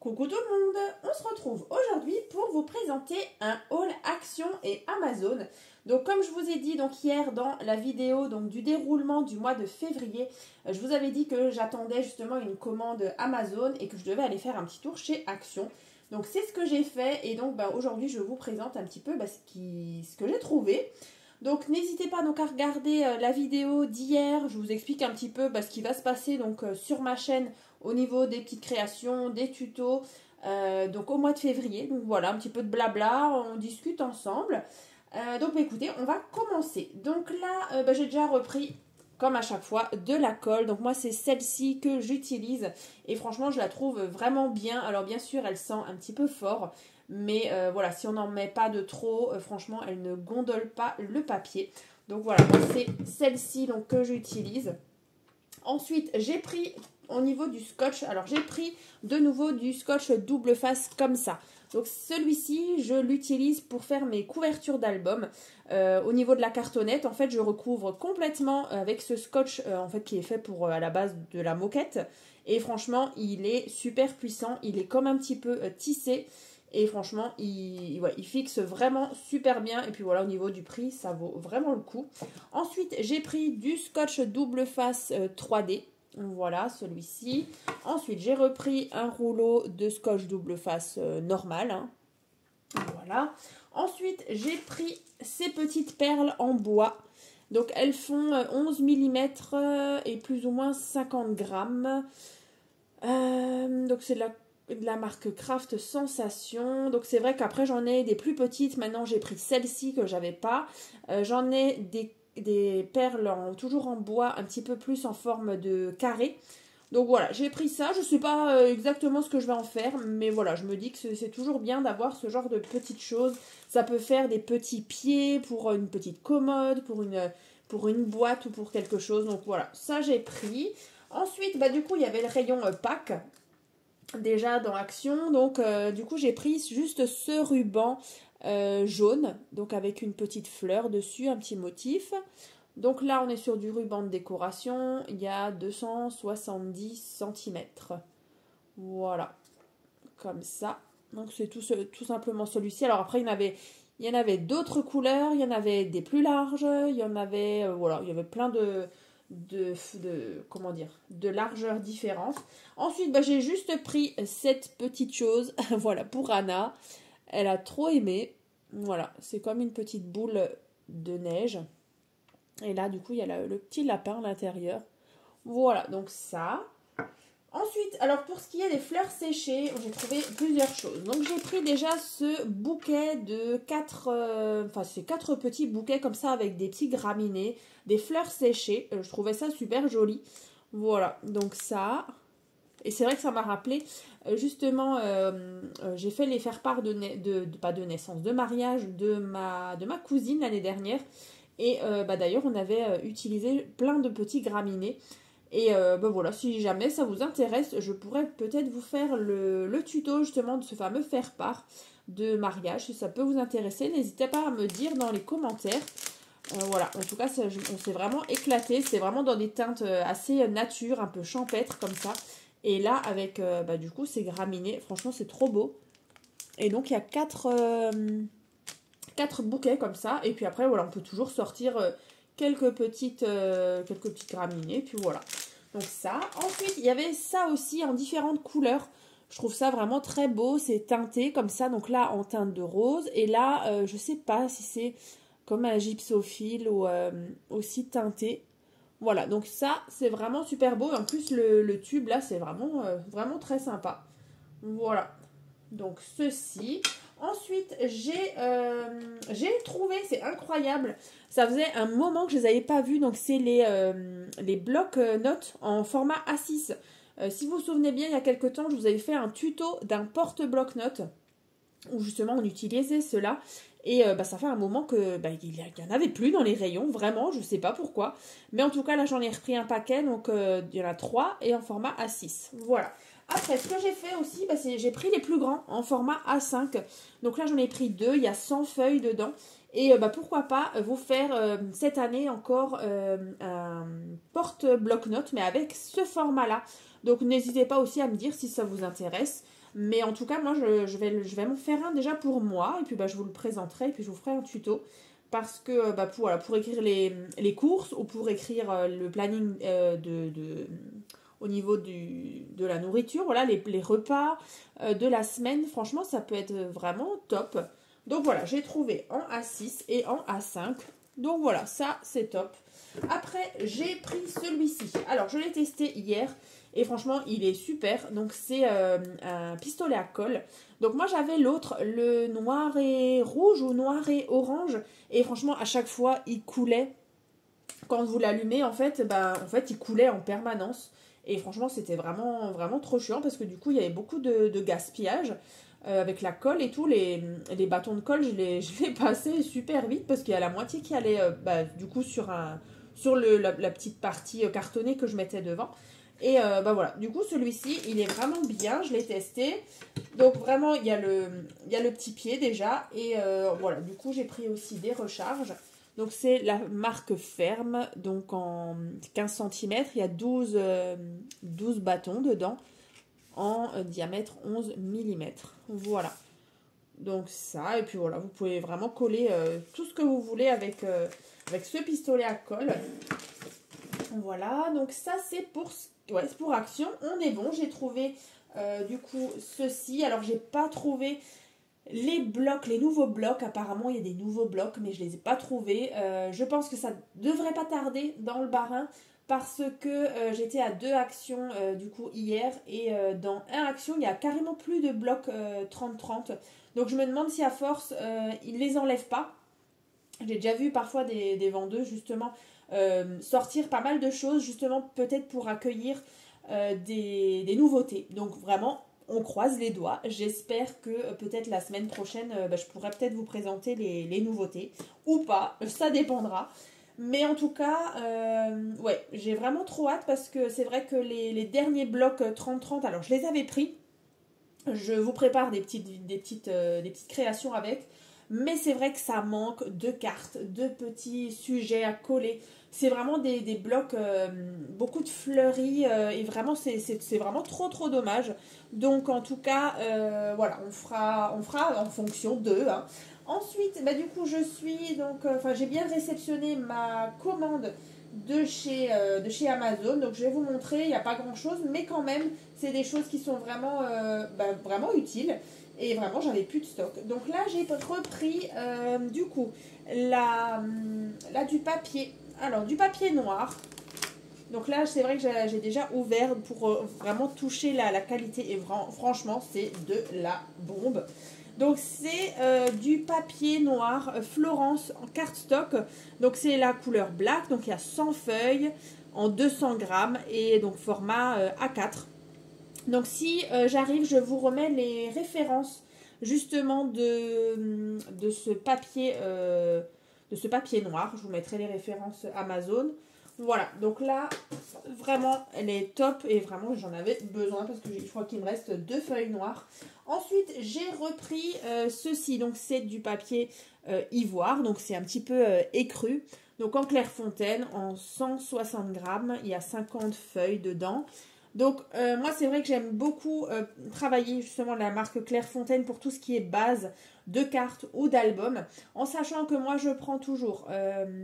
Coucou tout le monde, on se retrouve aujourd'hui pour vous présenter un haul Action et Amazon. Donc comme je vous ai dit hier dans la vidéo du déroulement du mois de février, je vous avais dit que j'attendais justement une commande Amazon et que je devais aller faire un petit tour chez Action. Donc c'est ce que j'ai fait et donc aujourd'hui je vous présente un petit peu ce que j'ai trouvé. Donc n'hésitez pas à regarder la vidéo d'hier, je vous explique un petit peu ce qui va se passer sur ma chaîne au niveau des petites créations, des tutos, donc au mois de février. Donc voilà, un petit peu de blabla, on discute ensemble. Donc écoutez, on va commencer. Donc là, j'ai déjà repris, comme à chaque fois, de la colle. Donc moi, c'est celle-ci que j'utilise et franchement, je la trouve vraiment bien. Alors bien sûr, elle sent un petit peu fort. Mais voilà, si on n'en met pas de trop, franchement, elle ne gondole pas le papier. Donc voilà, moi c'est celle-ci que j'utilise. Ensuite, j'ai pris au niveau du scotch, alors j'ai pris de nouveau du scotch double face comme ça. Donc celui-ci, je l'utilise pour faire mes couvertures d'albums. Au niveau de la cartonnette, en fait, je recouvre complètement avec ce scotch qui est fait pour à la base de la moquette. Et franchement, il est super puissant. Il est comme un petit peu tissé. Et franchement, il fixe vraiment super bien. Et puis voilà, au niveau du prix, ça vaut vraiment le coup. Ensuite, j'ai pris du scotch double face 3D. Voilà, celui-ci. Ensuite, j'ai repris un rouleau de scotch double face normal. Voilà. Ensuite, j'ai pris ces petites perles en bois. Donc, elles font 11 mm et plus ou moins 50 grammes. Donc, c'est de la marque Craft Sensation. Donc c'est vrai qu'après j'en ai des plus petites. Maintenant j'ai pris celle-ci que j'avais pas. J'en ai des perles toujours en bois, un petit peu plus en forme de carré. Donc voilà, j'ai pris ça. Je sais pas exactement ce que je vais en faire, mais voilà, je me dis que c'est toujours bien d'avoir ce genre de petites choses. Ça peut faire des petits pieds pour une petite commode, pour une boîte ou pour quelque chose. Donc voilà, ça j'ai pris. Ensuite, du coup, il y avait le rayon Pâques déjà dans Action. Donc du coup j'ai pris juste ce ruban jaune, donc avec une petite fleur dessus, un petit motif. Donc là on est sur du ruban de décoration, il y a 270 cm. Voilà, comme ça. Donc c'est tout simplement celui-ci. Alors après il y en avait d'autres couleurs, il y en avait des plus larges, il y en avait il y avait plein de largeurs différentes. Ensuite, j'ai juste pris cette petite chose, voilà, pour Anna. Elle a trop aimé. Voilà, c'est comme une petite boule de neige. Et là, du coup, il y a le petit lapin à l'intérieur. Voilà, donc ça. Ensuite, alors pour ce qui est des fleurs séchées, j'ai trouvé plusieurs choses. Donc j'ai pris déjà ce bouquet de 4 petits bouquets comme ça avec des petits graminées, des fleurs séchées. Je trouvais ça super joli. Voilà, donc ça. Et c'est vrai que ça m'a rappelé, justement, j'ai fait les faire-part pas de naissance, de mariage de ma cousine l'année dernière. Et d'ailleurs, on avait utilisé plein de petits graminées. Et voilà, si jamais ça vous intéresse, je pourrais peut-être vous faire le tuto justement de ce fameux faire-part de mariage. Si ça peut vous intéresser, n'hésitez pas à me dire dans les commentaires. Voilà, en tout cas, on s'est vraiment éclaté. C'est vraiment dans des teintes assez nature, un peu champêtre comme ça. Et là, avec du coup ces graminées, franchement, c'est trop beau. Et donc, il y a 4 bouquets comme ça. Et puis après, voilà, on peut toujours sortir quelques petites graminées. Puis voilà. Donc ça. Ensuite, il y avait ça aussi en différentes couleurs. Je trouve ça vraiment très beau. C'est teinté comme ça. Donc là, en teinte de rose. Et là, je sais pas si c'est comme un gypsophile ou aussi teinté. Voilà. Donc ça, c'est vraiment super beau. En plus, le tube là, c'est vraiment très sympa. Voilà. Donc ceci. Ensuite, j'ai trouvé, c'est incroyable, ça faisait un moment que je ne les avais pas vus, donc c'est les blocs-notes en format A6. Si vous vous souvenez bien, il y a quelques temps, je vous avais fait un tuto d'un porte-bloc-notes, où justement on utilisait cela. Et ça fait un moment que il n'y en avait plus dans les rayons, vraiment, je ne sais pas pourquoi. Mais en tout cas, là j'en ai repris un paquet, donc il y en a 3 et en format A6. Voilà. Après, ce que j'ai fait aussi, j'ai pris les plus grands en format A5. Donc là, j'en ai pris 2. Il y a 100 feuilles dedans. Et pourquoi pas vous faire cette année encore un porte-bloc-notes, mais avec ce format-là. Donc n'hésitez pas aussi à me dire si ça vous intéresse. Mais en tout cas, moi, je vais m'en faire un déjà pour moi. Et puis, bah, je vous le présenterai. Et puis, je vous ferai un tuto. Parce que bah, pour écrire les courses ou pour écrire le planning au niveau de la nourriture, voilà, les repas de la semaine, franchement, ça peut être vraiment top. Donc voilà, j'ai trouvé en A6 et en A5. Donc voilà, ça c'est top. Après, j'ai pris celui-ci. Alors, je l'ai testé hier et franchement, il est super. Donc, c'est un pistolet à colle. Donc, moi, j'avais l'autre, le noir et rouge ou noir et orange. Et franchement, à chaque fois, il coulait. Quand vous l'allumez, en fait, il coulait en permanence. Et franchement, c'était vraiment, vraiment trop chiant parce que du coup, il y avait beaucoup de gaspillage. Avec la colle et tout, les bâtons de colle, je les passais super vite parce qu'il y a la moitié qui allait du coup sur la petite partie cartonnée que je mettais devant. Et voilà, du coup celui-ci, il est vraiment bien, je l'ai testé. Donc vraiment, il y a le petit pied déjà. Et voilà, du coup j'ai pris aussi des recharges. Donc c'est la marque Ferme, donc en 15 cm, il y a 12 bâtons dedans en diamètre 11 mm. Voilà. Donc ça, et puis voilà, vous pouvez vraiment coller tout ce que vous voulez avec ce pistolet à colle. Voilà, donc ça c'est pour Action. On est bon, j'ai trouvé du coup ceci. Alors j'ai pas trouvé les blocs, les nouveaux blocs. Apparemment il y a des nouveaux blocs, mais je les ai pas trouvés. Je pense que ça devrait pas tarder dans le Bas-Rhin. Parce que j'étais à 2 actions du coup hier et dans 1 action il y a carrément plus de blocs 30-30. Donc je me demande si à force ils les enlèvent pas. J'ai déjà vu parfois des vendeuses justement sortir pas mal de choses justement peut-être pour accueillir des nouveautés. Donc vraiment on croise les doigts. J'espère que peut-être la semaine prochaine je pourrai peut-être vous présenter les nouveautés ou pas, ça dépendra. Mais en tout cas, ouais, j'ai vraiment trop hâte parce que c'est vrai que les derniers blocs 30-30, alors je les avais pris. Je vous prépare des petites créations avec. Mais c'est vrai que ça manque de cartes, de petits sujets à coller. C'est vraiment des blocs, beaucoup de fleuris et vraiment c'est vraiment trop dommage. Donc en tout cas, voilà, on fera en fonction d'eux. Hein. Ensuite, du coup, j'ai bien réceptionné ma commande de chez Amazon. Donc, je vais vous montrer. Il n'y a pas grand chose, mais quand même, c'est des choses qui sont vraiment, vraiment utiles. Et vraiment, j'avais plus de stock. Donc là, j'ai repris du coup du papier. Alors, du papier noir. Donc là, c'est vrai que j'ai déjà ouvert pour vraiment toucher la qualité. Et franchement, c'est de la bombe. Donc c'est du papier noir Florence en cardstock. Donc c'est la couleur black. Donc il y a 100 feuilles en 200 grammes et donc format A4. Donc si j'arrive, je vous remets les références justement de ce papier noir. Je vous mettrai les références Amazon. Voilà, donc là, vraiment, elle est top et vraiment, j'en avais besoin parce que je crois qu'il me reste 2 feuilles noires. Ensuite, j'ai repris ceci, donc c'est du papier ivoire, donc c'est un petit peu écru. Donc en Clairefontaine, en 160 grammes, il y a 50 feuilles dedans. Donc moi, c'est vrai que j'aime beaucoup travailler justement la marque Clairefontaine pour tout ce qui est base de cartes ou d'albums, en sachant que moi, je prends toujours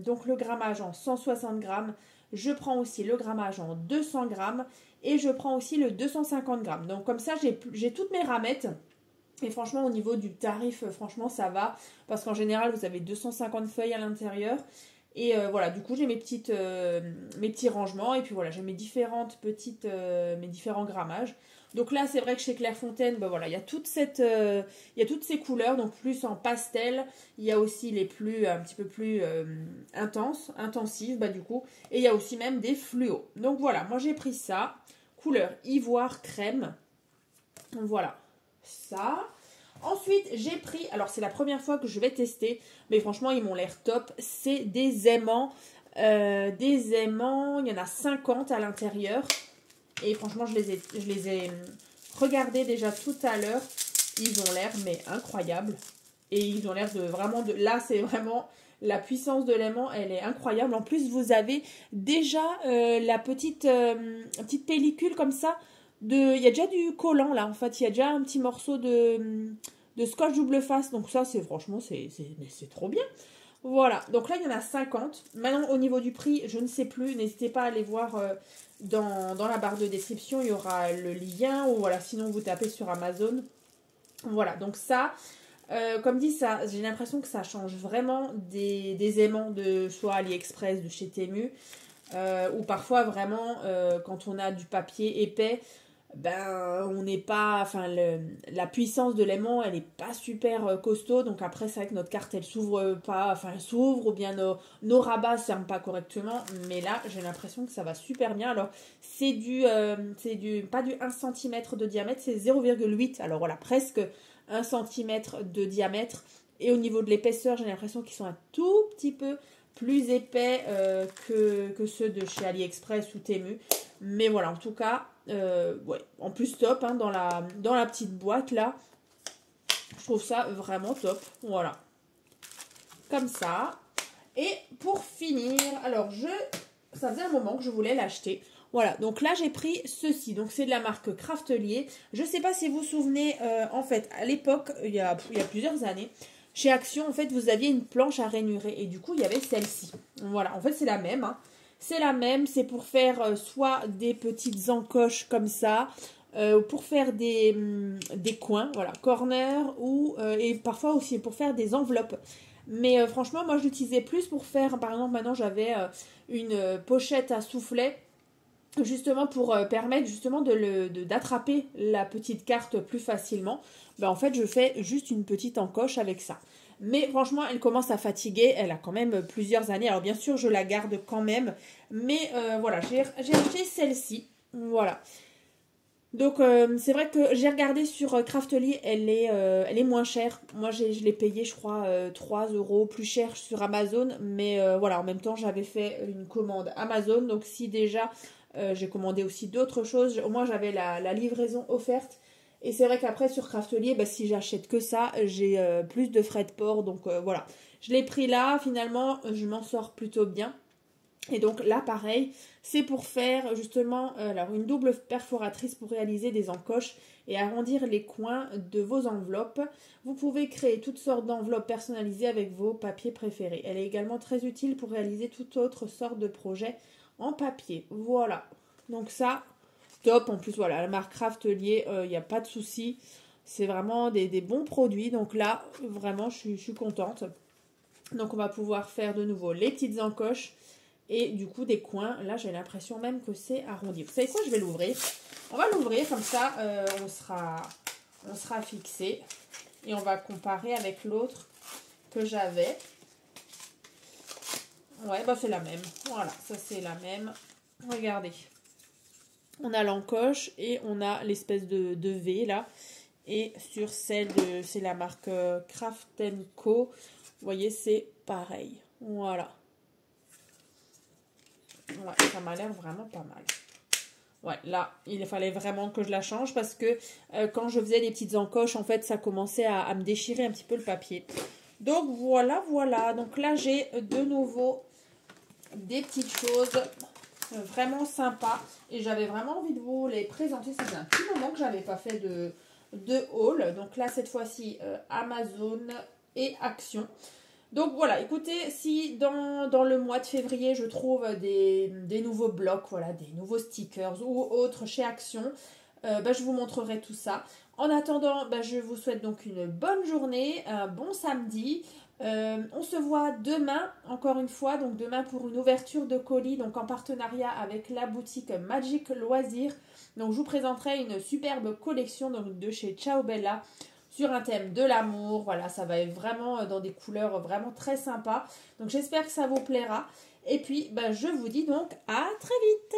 donc le grammage en 160 grammes, je prends aussi le grammage en 200 grammes et je prends aussi le 250 grammes. Donc comme ça, j'ai toutes mes ramettes. Et franchement, au niveau du tarif, franchement, ça va. Parce qu'en général, vous avez 250 feuilles à l'intérieur. Et voilà, du coup, j'ai mes petits rangements. Et puis voilà, j'ai mes différents grammages. Donc là, c'est vrai que chez Clairefontaine, voilà, il y a toutes ces couleurs. Donc plus en pastel. Il y a aussi les un petit peu plus intensives, du coup. Et il y a aussi même des fluos. Donc voilà, moi j'ai pris ça. Couleur ivoire crème. Voilà. Ça. Ensuite, j'ai pris, alors c'est la première fois que je vais tester, mais franchement, ils m'ont l'air top. C'est des aimants. Il y en a 50 à l'intérieur. Et franchement, je les ai regardés déjà tout à l'heure. Ils ont l'air, mais incroyables. Et ils ont l'air là, c'est vraiment la puissance de l'aimant, elle est incroyable. En plus, vous avez déjà la petite pellicule comme ça il y a déjà du collant là, en fait, il y a déjà un petit morceau de scotch double face, donc ça c'est franchement c'est trop bien. Voilà, donc là il y en a 50. Maintenant au niveau du prix, je ne sais plus, n'hésitez pas à aller voir dans la barre de description, il y aura le lien, ou voilà, sinon vous tapez sur Amazon. Voilà, donc ça, comme dit, ça, j'ai l'impression que ça change vraiment des aimants de soit AliExpress, de chez Temu, ou parfois vraiment quand on a du papier épais, ben on n'est pas, enfin la puissance de l'aimant elle est pas super costaud, donc après c'est vrai que notre carte elle s'ouvre pas, enfin elle s'ouvre, ou bien nos rabats se ferment pas correctement, mais là j'ai l'impression que ça va super bien. Alors c'est pas du 1 cm de diamètre, c'est 0,8, alors voilà, presque 1 cm de diamètre, et au niveau de l'épaisseur j'ai l'impression qu'ils sont un tout petit peu plus épais que ceux de chez AliExpress ou Temu. Mais voilà, en tout cas, ouais, en plus top, hein, dans la petite boîte là. Je trouve ça vraiment top. Voilà. Comme ça. Et pour finir, alors ça faisait un moment que je voulais l'acheter. Voilà, donc là j'ai pris ceci. Donc c'est de la marque Craftelier. Je ne sais pas si vous vous souvenez, en fait, à l'époque, il y a plusieurs années, chez Action, en fait, vous aviez une planche à ranurer. Et du coup, il y avait celle-ci. Voilà, en fait, c'est la même, hein. C'est la même, c'est pour faire soit des petites encoches comme ça, pour faire des coins, voilà, corner, et parfois aussi pour faire des enveloppes. Mais franchement, moi je l'utilisais plus pour faire, par exemple, maintenant j'avais une pochette à soufflet, justement pour permettre justement d'attraper la petite carte plus facilement. Ben, en fait, je fais juste une petite encoche avec ça. Mais franchement, elle commence à fatiguer. Elle a quand même plusieurs années. Alors bien sûr, je la garde quand même. Mais voilà, j'ai acheté celle-ci. Voilà. Donc c'est vrai que j'ai regardé sur Craftly, elle est moins chère. Moi, je l'ai payée, je crois, 3 € plus cher sur Amazon. Mais voilà, en même temps, j'avais fait une commande Amazon. Donc si déjà, j'ai commandé aussi d'autres choses. Au moins, j'avais la livraison offerte. Et c'est vrai qu'après sur Craftelier, bah, si j'achète que ça, j'ai plus de frais de port. Donc voilà, je l'ai pris là, finalement, je m'en sors plutôt bien. Et donc là, pareil, c'est pour faire justement alors une double perforatrice pour réaliser des encoches et arrondir les coins de vos enveloppes. Vous pouvez créer toutes sortes d'enveloppes personnalisées avec vos papiers préférés. Elle est également très utile pour réaliser toute autre sorte de projet en papier. Voilà, donc ça... top, en plus voilà, la marque Craftelier, il n'y a pas de souci, c'est vraiment des bons produits, donc là vraiment je suis contente. Donc on va pouvoir faire de nouveau les petites encoches et du coup des coins. Là j'ai l'impression même que c'est arrondi. Vous savez quoi, je vais l'ouvrir, on va l'ouvrir comme ça, on sera fixé et on va comparer avec l'autre que j'avais. Ouais, bah c'est la même, voilà, ça c'est la même, regardez. On a l'encoche et on a l'espèce de V là. Et sur celle de... c'est la marque Craft & Co. Vous voyez, c'est pareil. Voilà. Ouais, ça m'a l'air vraiment pas mal. Ouais, là, il fallait vraiment que je la change parce que quand je faisais des petites encoches, en fait, ça commençait à me déchirer un petit peu le papier. Donc voilà, voilà. Donc là, j'ai de nouveau des petites choses... vraiment sympa et j'avais vraiment envie de vous les présenter. Ça fait un petit moment que j'avais pas fait de haul, donc là cette fois-ci Amazon et Action. Donc voilà, écoutez, si dans le mois de février je trouve des nouveaux blocs, voilà, des nouveaux stickers ou autres chez Action, je vous montrerai tout ça. En attendant, je vous souhaite donc une bonne journée, un bon samedi. On se voit demain, encore une fois, donc demain pour une ouverture de colis, donc en partenariat avec la boutique Magic Loisirs. Donc je vous présenterai une superbe collection donc, de chez Ciao Bella sur un thème de l'amour. Voilà, ça va être vraiment dans des couleurs vraiment très sympas. Donc j'espère que ça vous plaira. Et puis, je vous dis donc à très vite.